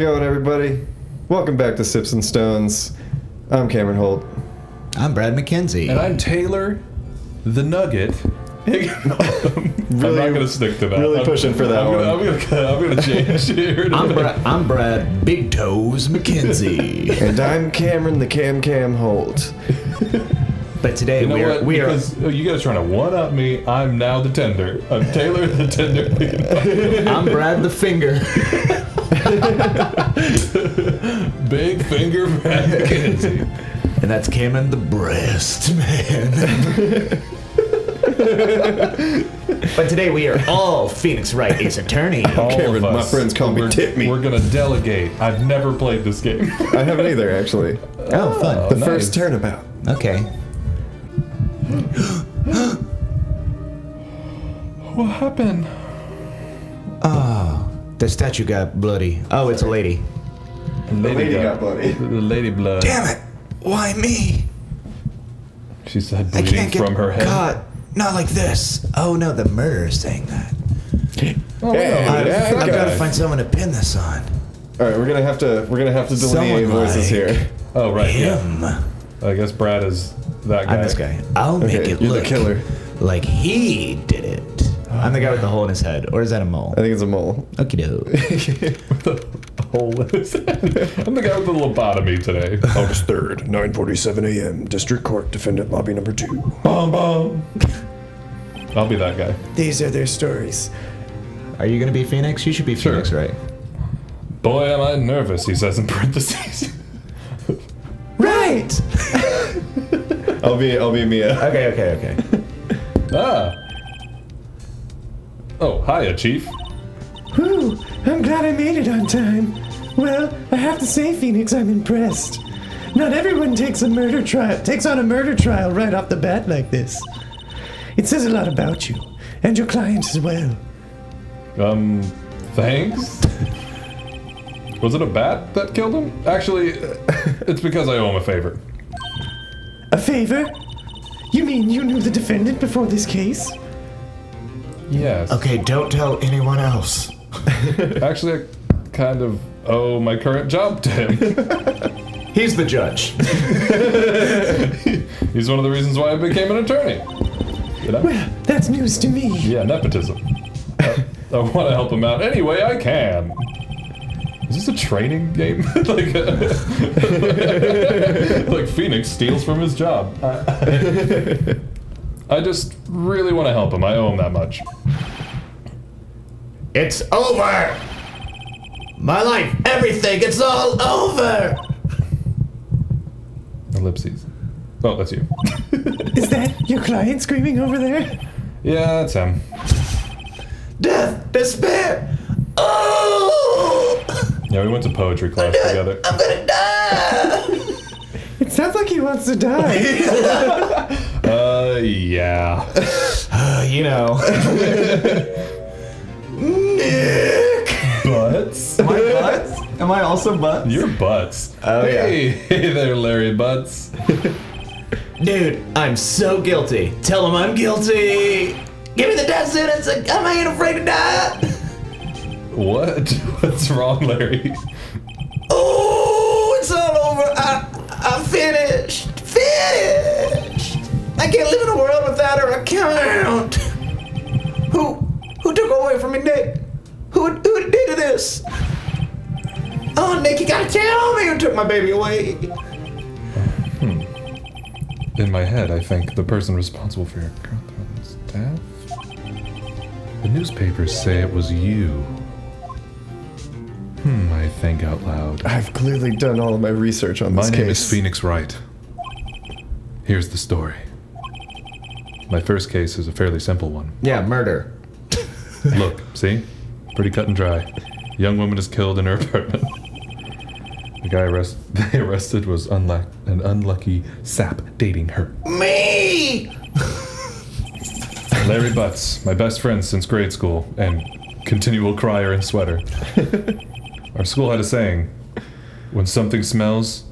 going, everybody? Welcome back to Sips and Stones. I'm Cameron Holt. I'm Brad McKenzie. And I'm Taylor the Nugget. I'm not going to stick to that. Really pushing for that one. I'm going to change here. I'm Brad Big Toes McKenzie. And I'm Cameron the Cam Holt. But today we are... Because you guys are trying to one-up me, I'm now the tender. I'm Taylor the tender. I'm Brad the Finger. Big finger Brad McKenzie. And that's Cameron the Breast Man. But today we are all Phoenix Wright Ace Attorney. Cameron, my friends call me Tip Me. We're going to delegate. I've never played this game. I haven't either, actually. Oh, fun. The first turnabout. Okay. What happened? Oh, the statue got bloody. Oh, it's a lady. The lady got bloody. The lady blood. Damn it! Why me? She said I bleeding can't get from her head. caught. Not like this. Oh no, the murderer's saying that. Oh, Hey, no, I've got to guy. find someone to pin this on. All right, we're gonna have to delineate Someone voices like here. Oh, right, Him. yeah. I guess Brad is that guy. I'm this guy. I'll make Okay, it you're look the killer. like he did it. I'm the guy with the hole in his head, or is that a mole? I think it's a mole. Okie doke. The hole in his head. I'm the guy with the lobotomy today. August 3rd, 9:47 a.m. District Court, Defendant Lobby Number 2. Bom, bom. I'll be that guy. These are their stories. Are you gonna be Phoenix? You should be Sure. Phoenix, right? Boy, am I nervous, he says in parentheses. Right. I'll be Mia. Okay. Ah. Oh, hiya, Chief. Whew, I'm glad I made it on time. Well, I have to say, Phoenix, I'm impressed. Not everyone takes on a murder trial right off the bat like this. It says a lot about you, and your client as well. Thanks? Was it a bat that killed him? Actually, it's because I owe him a favor. A favor? You mean you knew the defendant before this case? Yes. Okay, don't tell anyone else. Actually, I kind of owe my current job to him. He's the judge. He's one of the reasons why I became an attorney. You know? Well, that's news to me. Yeah, nepotism. I want to help him out any way I can. Is this a training game? like Phoenix steals from his job. I just really want to help him. I owe him that much. It's over. My life, everything, it's all over. Ellipses. Oh, that's you. Is that your client screaming over there? Yeah, that's him. Death, despair. Oh, Yeah, we went to poetry class together. I'm gonna die. It sounds like he wants to die. Yeah. You know. Nick. Butts? My butts? Am I also butts? Your butts. Oh, yeah. Hey there, Larry Butts. Dude, I'm so guilty. Tell him I'm guilty. Give me the death sentence. I ain't afraid to die. What? What's wrong, Larry? Oh, it's all over. I'm finished. Finished. I can't live in a world without her account. Who took away from me, Nick? Who did this? Oh, Nick, you gotta tell me who took my baby away. In my head, I think the person responsible for your girlfriend's death? The newspapers say it was you. I think out loud. I've clearly done all of my research on this My case. name is Phoenix Wright. Here's the story. My first case is a fairly simple one. Yeah, murder. Look, see? Pretty cut and dry. Young woman is killed in her apartment. The guy they arrested was an unlucky sap dating her. Me! Larry Butts, my best friend since grade school, and continual crier and sweater. Our school had a saying, when something smells,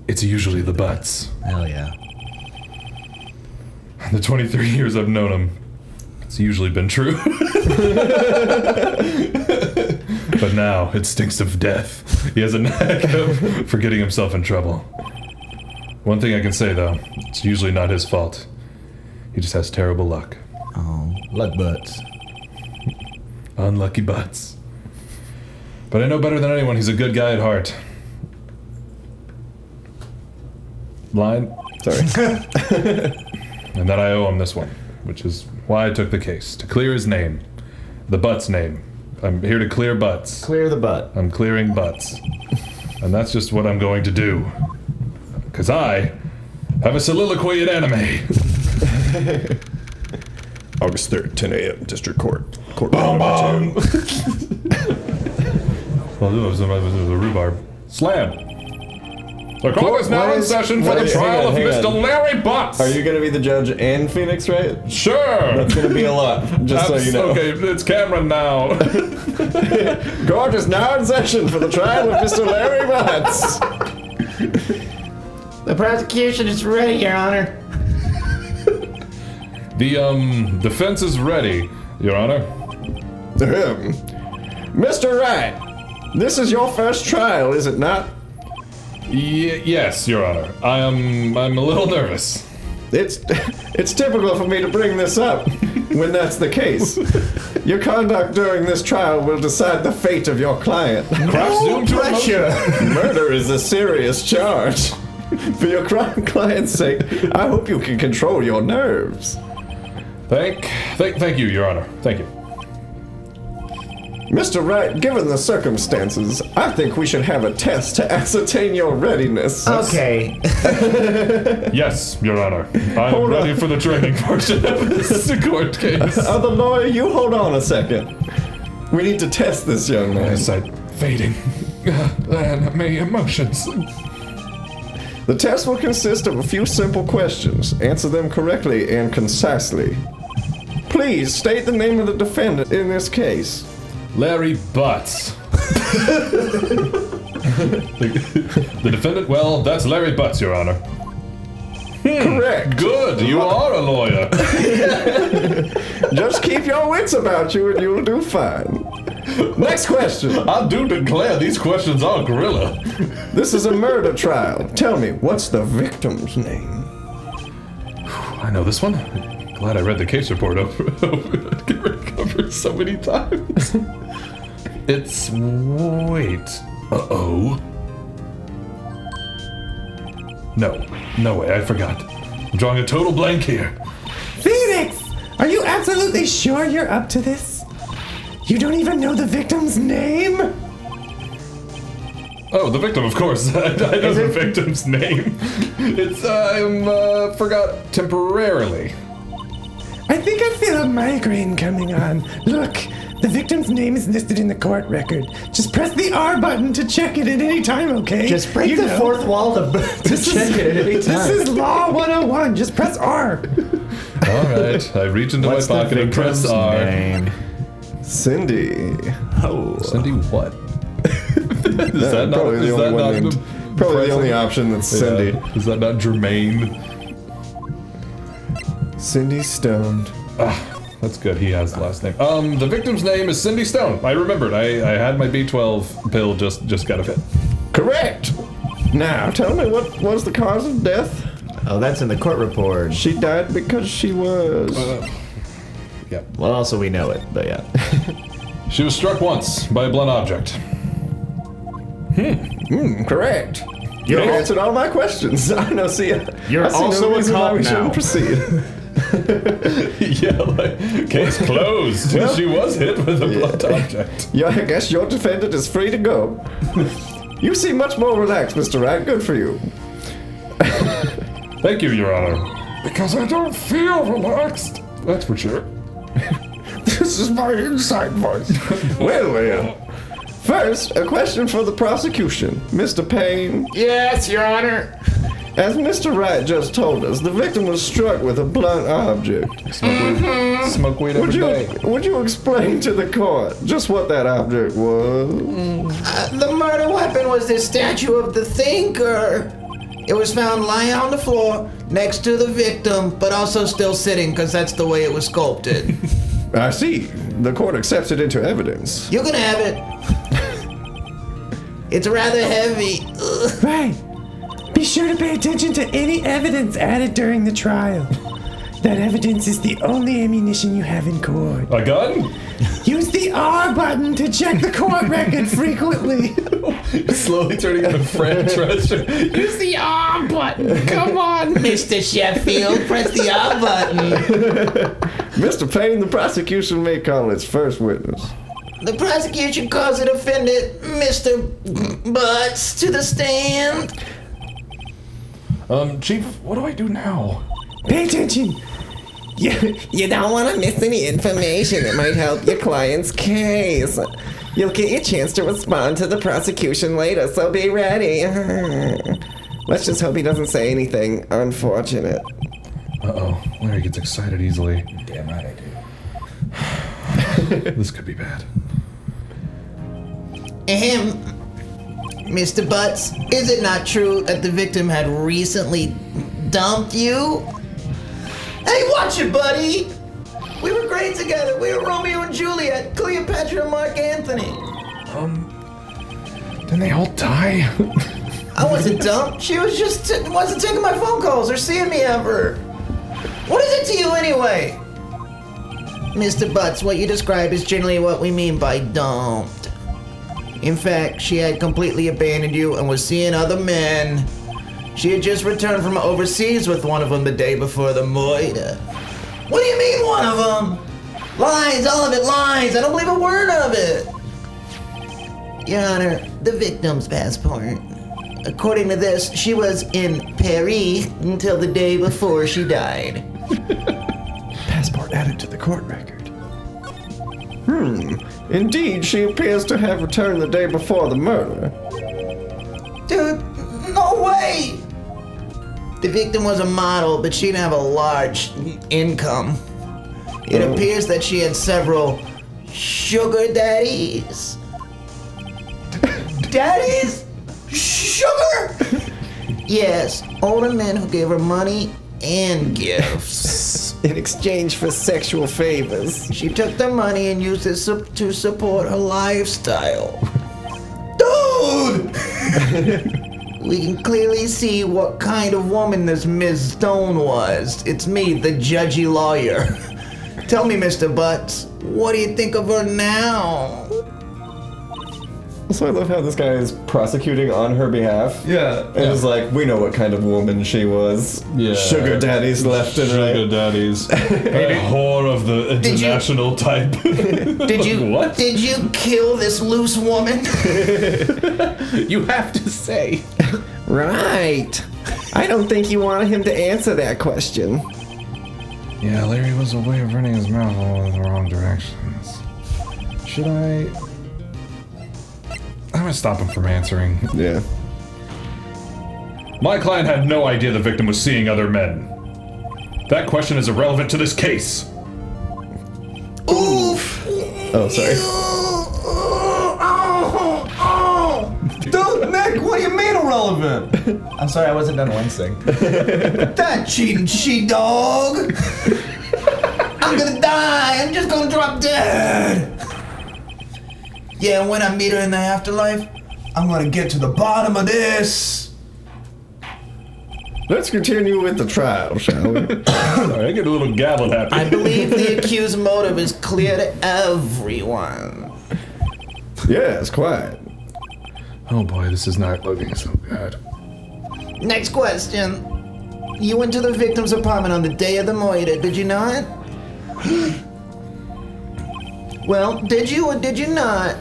it's usually the butts. Hell yeah. In the 23 years I've known him, it's usually been true. But now it stinks of death. He has a knack for getting himself in trouble. One thing I can say, though, it's usually not his fault. He just has terrible luck. Oh, luck butts. Unlucky butts. But I know better than anyone he's a good guy at heart. Line? Sorry. And that I owe him this one, which is why I took the case. To clear his name. The Butts name. I'm here to clear butts. Clear the butt. I'm clearing butts. And that's just what I'm going to do. Because I have a soliloquy in anime. August 3rd, 10 a.m., District Court. Court Bomb! Well, it was a rhubarb. Slam! The court is now in session for the trial of Mr. Larry Butts! Are you going to be the judge and Phoenix, right? Sure! That's going to be a lot, just so you know. Okay, it's Cameron now. Court is now in session for the trial of Mr. Larry Butts. The prosecution is ready, Your Honor. The, defense is ready, Your Honor. Mr. Wright, this is your first trial, is it not? Yes, Your Honor. I'm a little nervous. It's typical for me to bring this up when that's the case. Your conduct during this trial will decide the fate of your client. No pressure. Murder is a serious charge. For your client's sake, I hope you can control your nerves. Thank you, Your Honor. Thank you. Mr. Wright, given the circumstances, I think we should have a test to ascertain your readiness. Okay. Yes, Your Honor. I'm ready for the training portion of this court case. The lawyer, you hold on a second. We need to test this young man. Eyesight fading. And my emotions. The test will consist of a few simple questions. Answer them correctly and concisely. Please state the name of the defendant in this case. Larry Butts. The defendant? Well, that's Larry Butts, Your Honor. Correct. Good, you are a lawyer. Just keep your wits about you and you'll do fine. Next question. I do declare these questions are gorilla. This is a murder trial. Tell me, what's the victim's name? I know this one. Glad I read the case report over and covered so many times. It's... wait. Uh-oh. No way, I forgot. I'm drawing a total blank here. Phoenix! Are you absolutely sure you're up to this? You don't even know the victim's name? Oh, the victim, of course. I know the victim's name. It's, forgot temporarily. I think I feel a migraine coming on. Look, the victim's name is listed in the court record. Just press the R button to check it at any time, okay? Just break the fourth wall to check it at any time. This is Law 101. Just press R. All right, I reach into my pocket and press R. Name? Cindy. Oh. Cindy what? Is that not, probably the only one named. Probably the only option that's Cindy. Yeah. Is that not Jermaine? Cindy Stone. That's good. He has the last name. The victim's name is Cindy Stone. I remembered. I had my B12 pill just got a fit. Correct. Now, tell me what was the cause of death? Oh, that's in the court report. She died because she was... Yeah. Well, also we know it, but yeah. She was struck once by a blunt object. Correct. You answered all my questions. I know, see, You're I see also no a reason why cop we now. shouldn't proceed. Yeah, like, case closed. Well- She was hit with a blunt object. Yeah, I guess your defendant is free to go. You seem much more relaxed, Mr. Wright. Good for you. Thank you, Your Honor. Because I don't feel relaxed. That's for sure. This is my inside voice. Well. First, a question for the prosecution. Mr. Payne, Yes, Your Honor. as Mr. Wright just told us, the victim was struck with a blunt object. Smoke weed every day. Would you explain to the court just what that object was? The murder weapon was this statue of the thinker. It was found lying on the floor next to the victim, but also still sitting because that's the way it was sculpted. I see. The court accepts it into evidence. You can have it. It's rather heavy. Ugh. Right. Be sure to pay attention to any evidence added during the trial. That evidence is the only ammunition you have in court. A gun? Use the R button to check the court record frequently. Slowly turning into French restaurant. Use the R button. Come on, Mr. Sheffield. Press the R button. Mr. Payne, the prosecution may call its first witness. The prosecution calls the defendant, Mr. Butts, to the stand. Chief, what do I do now? Pay attention. You don't want to miss any information that might help your client's case. You'll get your chance to respond to the prosecution later, so be ready. Let's just hope he doesn't say anything unfortunate. Uh-oh, Larry gets excited easily. Damn right I do. This could be bad. Ahem. Mr. Butts, is it not true that the victim had recently dumped you? Hey, watch it, buddy! We were great together. We were Romeo and Juliet, Cleopatra and Mark Anthony. Didn't they all die? I wasn't dumped. She was just wasn't taking my phone calls or seeing me ever. What is it to you anyway? Mr. Butts, what you describe is generally what we mean by dumped. In fact, she had completely abandoned you and was seeing other men. She had just returned from overseas with one of them the day before the murder. What do you mean, one of them? Lies, all of it lies. I don't believe a word of it. Your Honor, the victim's passport. According to this, she was in Paris until the day before she died. Passport added to the court record. Indeed, she appears to have returned the day before the murder. Dude, no way! The victim was a model, but she didn't have a large income. It appears that she had several sugar daddies. Daddies? Sugar? Yes, older men who gave her money and gifts. In exchange for sexual favors. She took the money and used it to support her lifestyle. Dude! We can clearly see what kind of woman this Ms. Stone was. It's me, the judgy lawyer. Tell me, Mr. Butts, what do you think of her now? So I love how this guy is prosecuting on her behalf. Yeah. And is like, we know what kind of woman she was. Yeah. Sugar daddies left and right. Sugar daddies. A whore of the international type. Did you What? Did you kill this loose woman? You have to say. Right. I don't think you wanted him to answer that question. Yeah, Larry was a way of running his mouth all in the wrong directions. Should I... I'm gonna stop him from answering. Yeah. My client had no idea the victim was seeing other men. That question is irrelevant to this case. Oof! Oh, sorry. Dude, Nick, what do you mean irrelevant? I'm sorry, I wasn't done wincing. That cheating she-dog! I'm gonna die! I'm just gonna drop dead! Yeah, and when I meet her in the afterlife, I'm gonna get to the bottom of this! Let's continue with the trial, shall we? Sorry, I get a little gavel happy. I believe the accused's motive is clear to everyone. Yes, quite. Oh boy, this is not looking so good. Next question. You went to the victim's apartment on the day of the murder, did you not? Well, did you or did you not?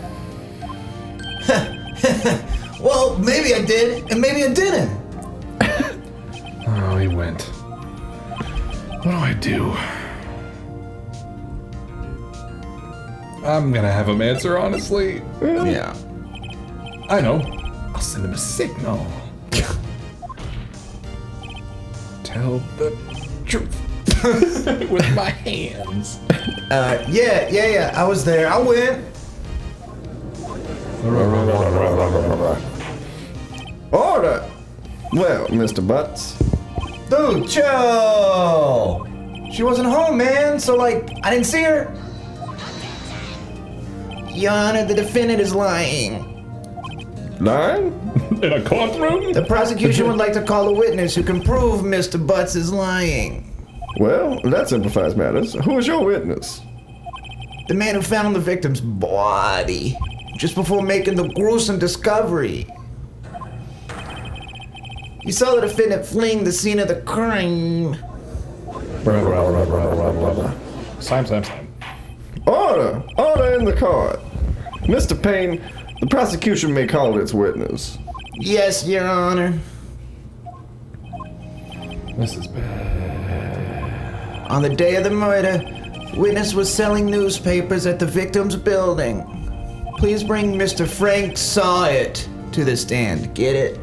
Well, maybe I did, and maybe I didn't. Oh, he went. What do I do? I'm gonna have him answer honestly. Yeah. I know. I'll send him a signal. Tell the truth. With my hands. Yeah, I was there. I went. Order! Well, Mr. Butts. Dude, chill. She wasn't home, man, so like, I didn't see her. Your Honor, the defendant is lying. Lying? In a courtroom? The prosecution would like to call a witness who can prove Mr. Butts is lying. Well, that simplifies matters. Who is your witness? The man who found the victim's body just before making the gruesome discovery. He saw the defendant fleeing the scene of the crime. Same. Order! Order in the court. Mr. Payne, the prosecution may call its witness. Yes, Your Honor. This is bad. On the day of the murder, witness was selling newspapers at the victim's building. Please bring Mr. Frank Sawyer to the stand. Get it?